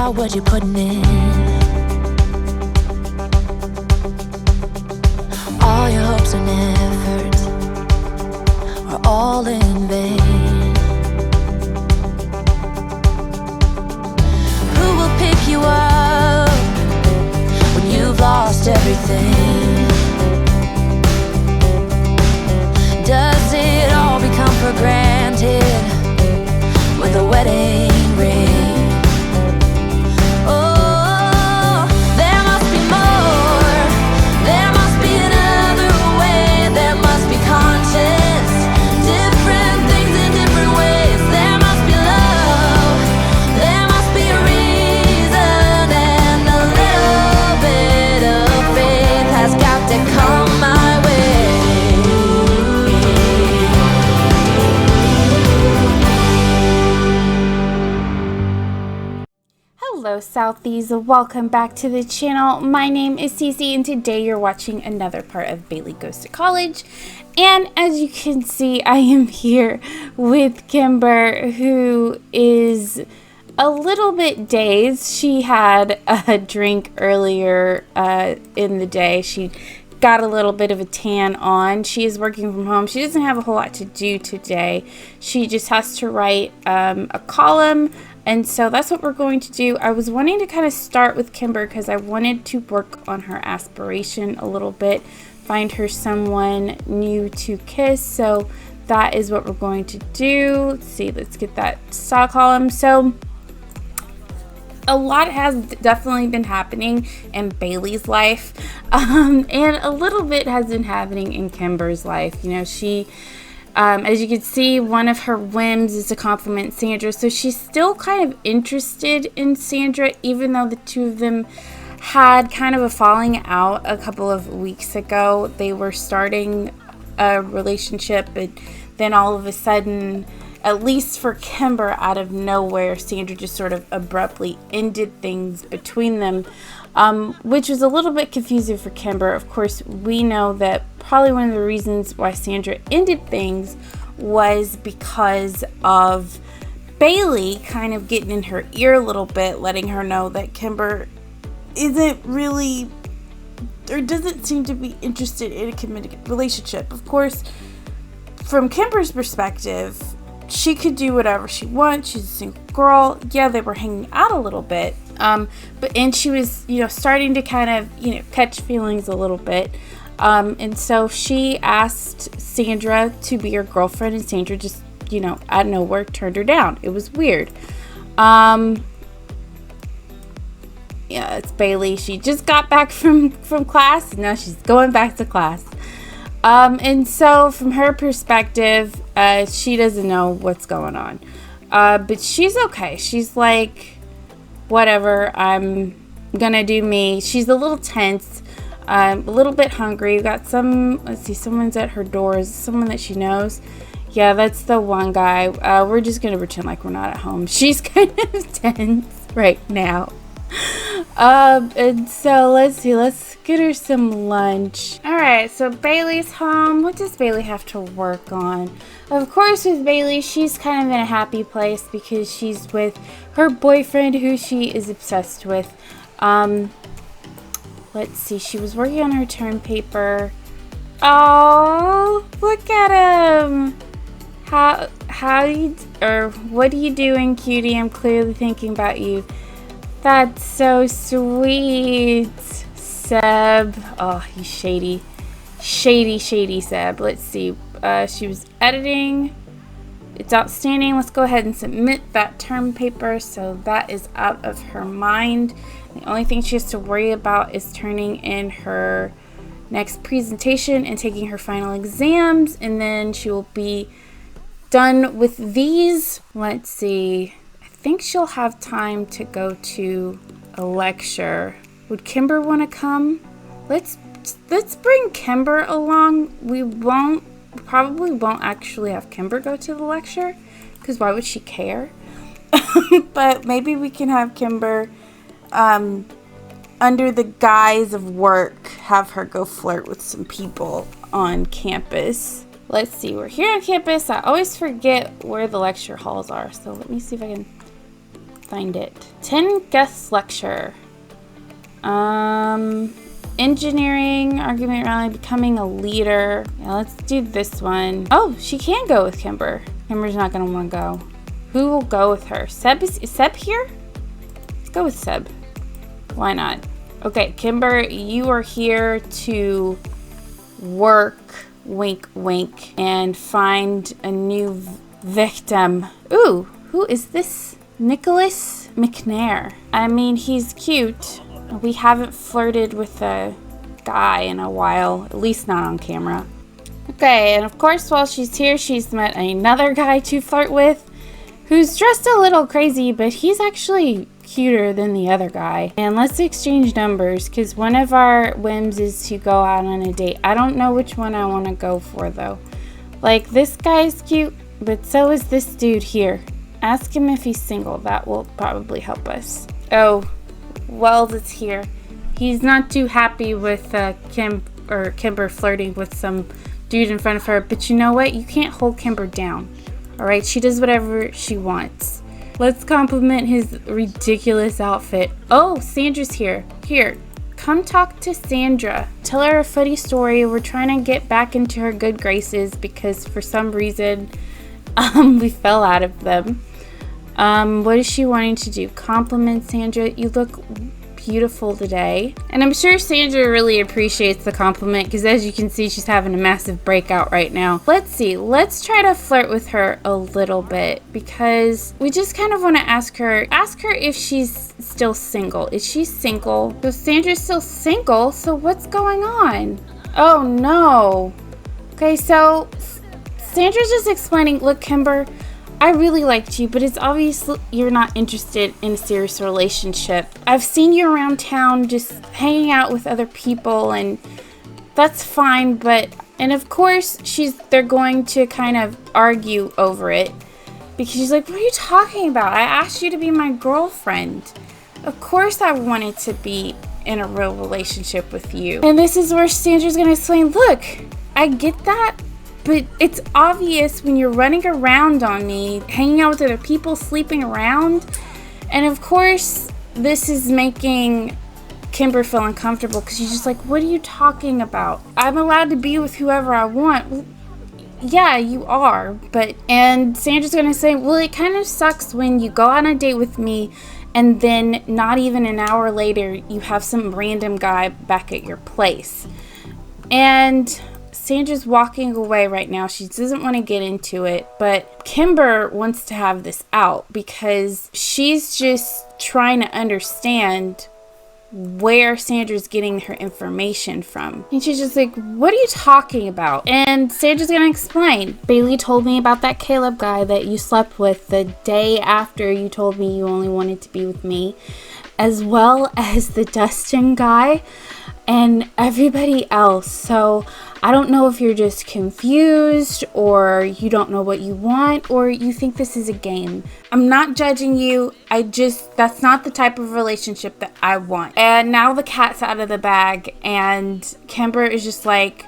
about what you're putting in. All your hopes and efforts are all in vain. Who will pick you up when you've lost everything? Does it all become for granted with a wedding ring? Oh, there must be more. There must be another way. There must be conscious, different things in different ways. There must be love. There must be a reason, and a little bit of faith has got to come my way. Hello Southies, welcome back to the channel. My name is Cece and today you're watching another part of Bailey Goes to College. And as you can see, I am here with Kimber, who is a little bit dazed. She had a drink earlier in the day. She got a little bit of a tan on. She is working from home. She doesn't have a whole lot to do today. She just has to write a column. And so that's what we're going to do. I was wanting to kind of start with Kimber because I wanted to work on her aspiration a little bit, find her someone new to kiss. So that is what we're going to do. Let's see, let's get that style column. So a lot has definitely been happening in Bailey's life, and a little bit has been happening in Kimber's life. You know, she as you can see, one of her whims is to compliment Sandra. So she's still kind of interested in Sandra, even though the two of them had kind of a falling out a couple of weeks ago. They were starting a relationship, and then all of a sudden, at least for Kimber, out of nowhere, Sandra just sort of abruptly ended things between them, which was a little bit confusing for Kimber. Of course, we know that probably one of the reasons why Sandra ended things was because of Bailey kind of getting in her ear a little bit, letting her know that Kimber isn't really, or doesn't seem to be interested in a committed relationship. Of course, from Kimber's perspective, she could do whatever she wants. She's a single girl. Yeah, they were hanging out a little bit. And she was, starting to kind of, catch feelings a little bit. And so she asked Sandra to be her girlfriend, and Sandra just, out of nowhere turned her down. It was weird. Yeah, it's Bailey. She just got back from class, and now she's going back to class. And so from her perspective, she doesn't know what's going on. But she's okay. She's like, whatever, I'm gonna do me. She's a little tense, a little bit hungry. We've got someone's at her door. Is someone that she knows? Yeah, that's the one guy. We're just gonna pretend like we're not at home. She's kind of tense right now. And so let's get her some lunch. Alright, so Bailey's home. What does Bailey have to work on? Of course, with Bailey, she's kind of in a happy place because she's with her boyfriend, who she is obsessed with. Let's see, she was working on her term paper. Oh, look at him. What are you doing, cutie? I'm clearly thinking about you. That's so sweet, Seb. Oh, he's shady. Shady Seb. Let's see. She was editing. It's outstanding. Let's go ahead and submit that term paper so that is out of her mind. The only thing she has to worry about is turning in her next presentation and taking her final exams, and then she will be done with these. Let's see. I think she'll have time to go to a lecture. Would Kimber want to come? Let's bring Kimber along. We probably won't actually have Kimber go to the lecture, because why would she care? But maybe we can have Kimber, under the guise of work, have her go flirt with some people on campus. Let's see, we're here on campus. I always forget where the lecture halls are, so let me see if I can find it. 10 guest lecture. Engineering, argument rally, becoming a leader. Yeah, let's do this one. Oh, she can go with Kimber. Kimber's not gonna want to go. Who will go with her? Seb is Seb here? Let's go with Seb. Why not? Okay, Kimber, you are here to work, wink, wink, and find a new victim. Ooh, who is this? Nicholas McNair. I mean, he's cute. We haven't flirted with a guy in a while, at least not on camera. Okay, and of course, while she's here, she's met another guy to flirt with who's dressed a little crazy, but he's actually cuter than the other guy. And let's exchange numbers, because one of our whims is to go out on a date. I don't know which one I want to go for, though. Like, this guy is cute, but so is this dude here. Ask him if he's single. That will probably help us. Oh, Wells is here. He's not too happy with Kimber flirting with some dude in front of her, but you know what? You can't hold Kimber down. Alright, she does whatever she wants. Let's compliment his ridiculous outfit. Oh, Sandra's here. Here, come talk to Sandra. Tell her a funny story. We're trying to get back into her good graces because for some reason we fell out of them. What is she wanting to do? Compliment Sandra. You look beautiful today. And I'm sure Sandra really appreciates the compliment because as you can see, she's having a massive breakout right now. Let's see. Let's try to flirt with her a little bit because we just kind of want to ask her if she's still single. Is she single? So Sandra's still single. So what's going on? Oh no. Okay, so Sandra's just explaining, look, Kimber, I really liked you, but it's obvious you're not interested in a serious relationship. I've seen you around town just hanging out with other people, and that's fine, but... And of course, they're going to kind of argue over it, because she's like, what are you talking about? I asked you to be my girlfriend. Of course I wanted to be in a real relationship with you. And this is where Sandra's going to explain, look, I get that, but it's obvious when you're running around on me, hanging out with other people, sleeping around. And of course, this is making Kimber feel uncomfortable because she's just like, what are you talking about? I'm allowed to be with whoever I want. Well, yeah, you are. And Sandra's going to say, well, it kind of sucks when you go on a date with me and then not even an hour later, you have some random guy back at your place. And Sandra's walking away right now. She doesn't want to get into it, but Kimber wants to have this out because she's just trying to understand where Sandra's getting her information from. And she's just like, what are you talking about? And Sandra's gonna explain. Bailey told me about that Caleb guy that you slept with the day after you told me you only wanted to be with me, as well as the Dustin guy and everybody else. So I don't know if you're just confused or you don't know what you want or you think this is a game. I'm not judging you. That's not the type of relationship that I want. And now the cat's out of the bag and Kimber is just like,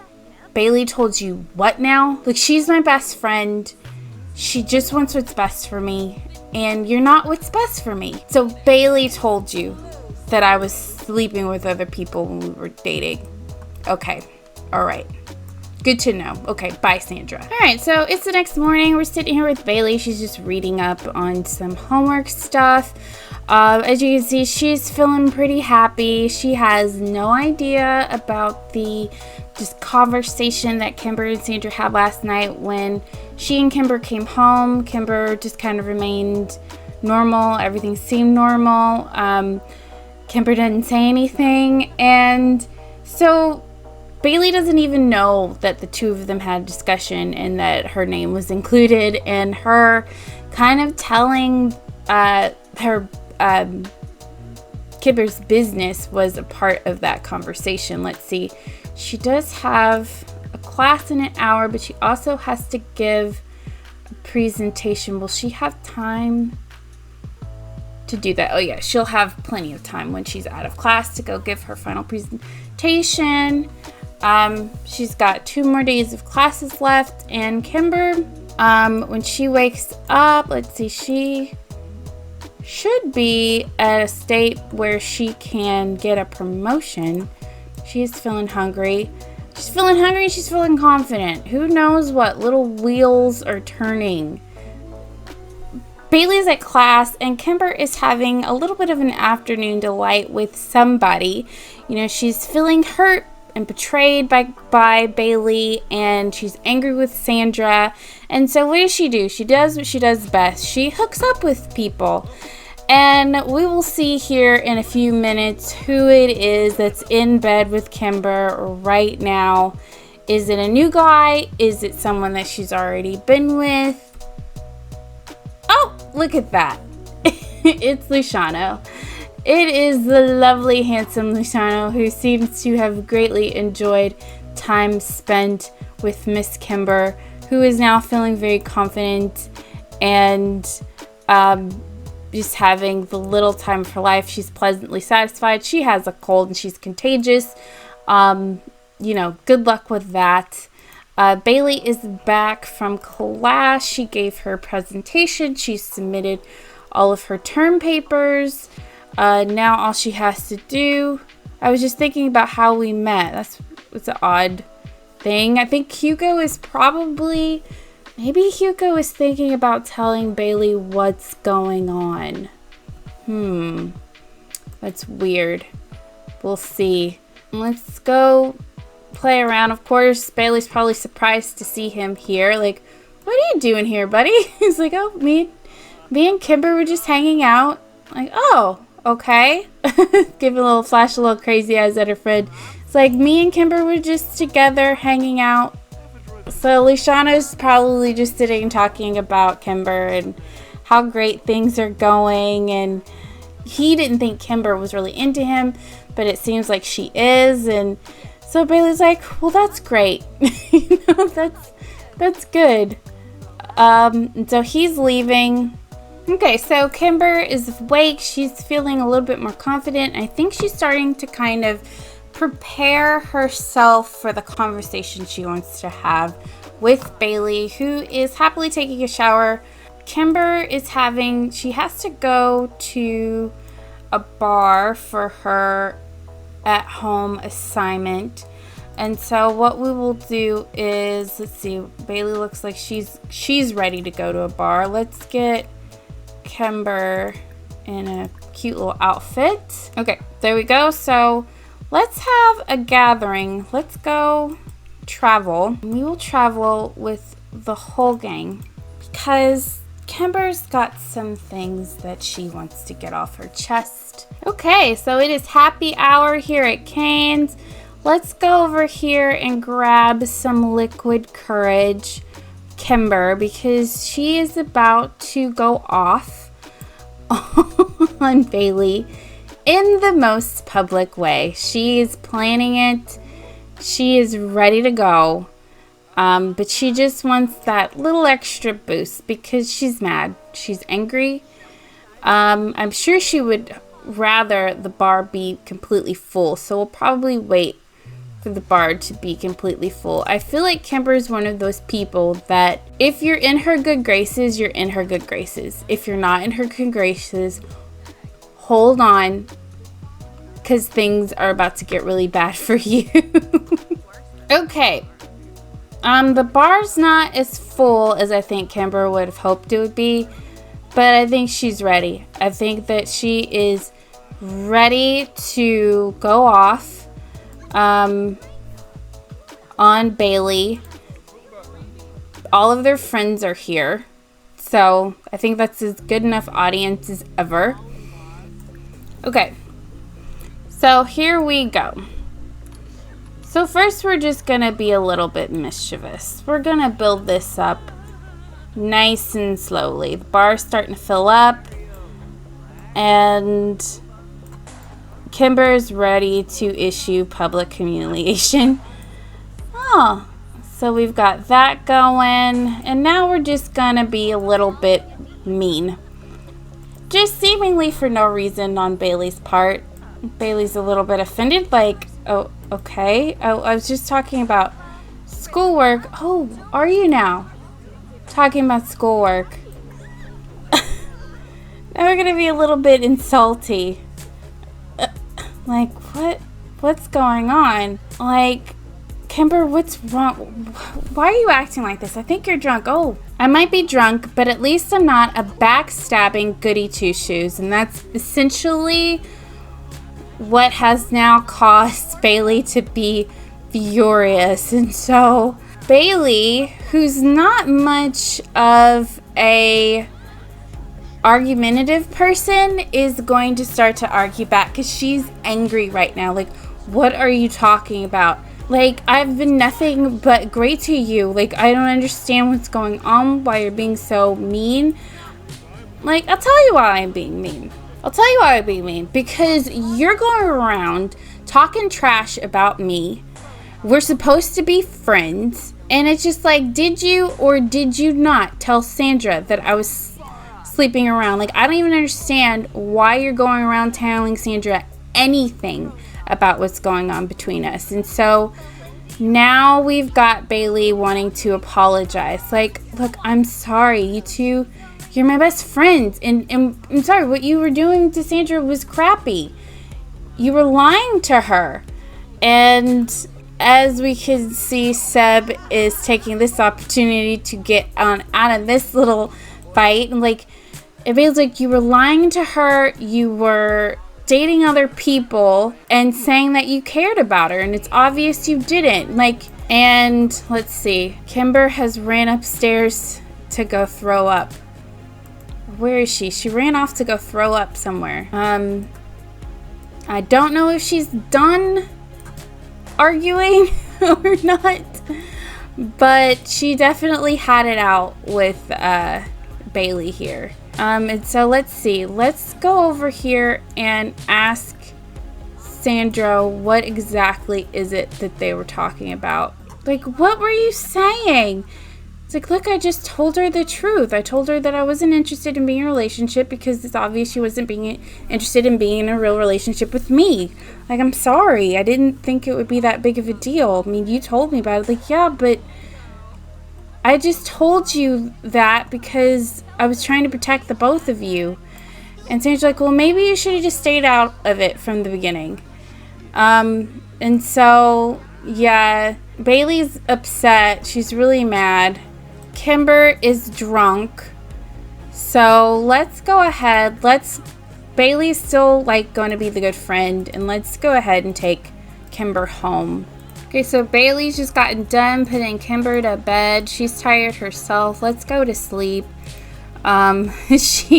Bailey told you what now? Like, she's my best friend. She just wants what's best for me. And you're not what's best for me. So Bailey told you that I was sleeping with other people when we were dating. Okay. All right. Good to know. Okay, bye, Sandra. All right, so it's the next morning. We're sitting here with Bailey. She's just reading up on some homework stuff. As you can see, she's feeling pretty happy. She has no idea about the just conversation that Kimber and Sandra had last night when she and Kimber came home. Kimber just kind of remained normal. Everything seemed normal. Kimber didn't say anything. And so Bailey doesn't even know that the two of them had a discussion and that her name was included, and her kind of telling her Kimber's business was a part of that conversation. Let's see. She does have a class in an hour, but she also has to give a presentation. Will she have time to do that? Oh yeah, she'll have plenty of time when she's out of class to go give her final presentation. She's got 2 more days of classes left, and Kimber, when she wakes up, let's see, should be at a state where she can get a promotion. She's feeling hungry. She's feeling hungry, she's feeling confident. Who knows what little wheels are turning. Bailey's at class and Kimber is having a little bit of an afternoon delight with somebody. You know, she's feeling hurt and betrayed by Bailey, and she's angry with Sandra. And so what does? She does what she does best. She hooks up with people. And we will see here in a few minutes who it is that's in bed with Kimber right now. Is it a new guy? Is it someone that she's already been with? Oh, look at that. It's Luciano. It is the lovely, handsome Luciano who seems to have greatly enjoyed time spent with Miss Kimber, who is now feeling very confident and just having the little time of her life. She's pleasantly satisfied. She has a cold and she's contagious. You know, good luck with that. Bailey is back from class. She gave her presentation. She submitted all of her term papers. Now all she has to do... I was just thinking about how we met. It's an odd thing. I think Hugo is probably... Maybe Hugo is thinking about telling Bailey what's going on. That's weird. We'll see. Let's go play around. Of course, Bailey's probably surprised to see him here. Like, what are you doing here, buddy? He's like, oh, me and Kimber were just hanging out. Like, oh, okay. Give a little flash, a little crazy eyes at her friend. It's like, me and Kimber were just together hanging out. So Luciano's probably just sitting and talking about Kimber and how great things are going. And he didn't think Kimber was really into him, but it seems like she is. And so Bailey's like, well, that's great. You know, that's good. And so he's leaving. Okay, so Kimber is awake. She's feeling a little bit more confident. I think she's starting to kind of prepare herself for the conversation she wants to have with Bailey, who is happily taking a shower. Kimber she has to go to a bar for her at-home assignment. And so what we will do is, let's see, Bailey looks like she's ready to go to a bar. Let's get Kimber in a cute little outfit. Okay, there we go. So let's have a gathering. Let's go travel. We will travel with the whole gang because Kimber's got some things that she wants to get off her chest. Okay, so it is happy hour here at Cane's. Let's go over here and grab some liquid courage, Kimber, because she is about to go off on Bailey in the most public way. She is planning it. She is ready to go. But she just wants that little extra boost because she's mad. She's angry. I'm sure she would rather the bar be completely full. So we'll probably wait for the bar to be completely full. I feel like Kimber is one of those people that if you're in her good graces, you're in her good graces. If you're not in her good graces, hold on, because things are about to get really bad for you. Okay. The bar's not as full as I think Kimber would have hoped it would be, but I think she's ready. I think that she is ready to go off on Bailey. All of their friends are here, so I think that's as good enough audience as ever. Okay, so here we go. So first we're just gonna be a little bit mischievous. We're gonna build this up nice and slowly. The bar's starting to fill up and Kimber's ready to issue public humiliation. Oh, so we've got that going, and now we're just gonna be a little bit mean. Just seemingly for no reason on Bailey's part. Bailey's a little bit offended, like, oh, okay. Oh, I was just talking about schoolwork. Oh, are you now? Talking about schoolwork. And we're gonna be a little bit insulty. Like, what's going on? Like, Kimber, what's wrong? Why are you acting like this? I think you're drunk. Oh, I might be drunk, but at least I'm not a backstabbing goody two-shoes. And that's essentially what has now caused Bailey to be furious. And so Bailey, who's not much of a argumentative person, is going to start to argue back because she's angry right now. Like, what are you talking about? Like, I've been nothing but great to you. Like, I don't understand what's going on, why you're being so mean. Like, I'll tell you why I'm being mean. Because you're going around talking trash about me. We're supposed to be friends. And it's just like, did you or did you not tell Sandra that I was sleeping around? Like, I don't even understand why you're going around telling Sandra anything about what's going on between us. And so now we've got Bailey wanting to apologize. Like, look, I'm sorry. You two, you're my best friends. And I'm sorry, what you were doing to Sandra was crappy. You were lying to her. And as we can see, Seb is taking this opportunity to get out of this little fight. And like, it feels like you were lying to her. You were dating other people and saying that you cared about her, and it's obvious you didn't. Like, and let's see, Kimber has ran upstairs to go throw up. Where is she? She ran off to go throw up somewhere. I don't know if she's done arguing or not, but she definitely had it out with Bailey here. And so let's see. Let's go over here and ask Sandra what exactly is it that they were talking about. Like, what were you saying? It's like, look, I just told her the truth. I told her that I wasn't interested in being in a relationship because it's obvious she wasn't being interested in being in a real relationship with me. Like, I'm sorry. I didn't think it would be that big of a deal. I mean, you told me about it. Like, yeah, but I just told you that because I was trying to protect the both of you. And Sandra's like, well, maybe you should have just stayed out of it from the beginning. And so, yeah, Bailey's upset. She's really mad. Kimber is drunk. So let's go ahead. Bailey's still like going to be the good friend. And let's go ahead and take Kimber home. Okay, so Bailey's just gotten done putting Kimber to bed. She's tired herself. Let's go to sleep. This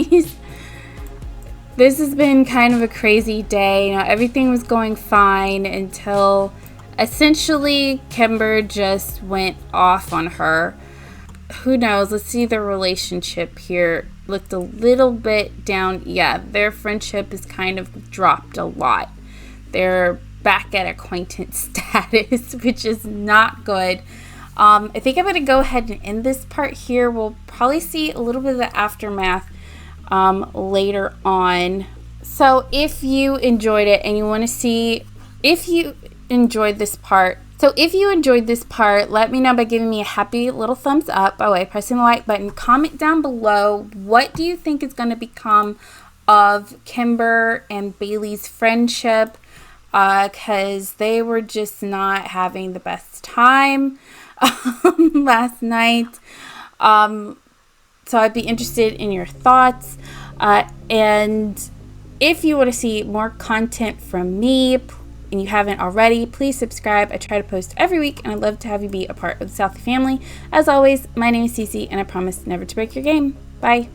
has been kind of a crazy day. You know, everything was going fine until essentially Kimber just went off on her. Who knows? Let's see their relationship here. Looked a little bit down. Yeah, their friendship is kind of dropped a lot. They're back at acquaintance status, which is not good. I think I'm going to go ahead and end this part here. We'll probably see a little bit of the aftermath later on. So if you enjoyed it and you want to see if you enjoyed this part, let me know by giving me a happy little thumbs up by way of pressing the like button. Comment down below, what do you think is going to become of Kimber and Bailey's friendship? Because they were just not having the best time last night. So I'd be interested in your thoughts. And if you want to see more content from me and you haven't already, please subscribe. I try to post every week and I'd love to have you be a part of the Southie family. As always, my name is Cece and I promise never to break your game. Bye.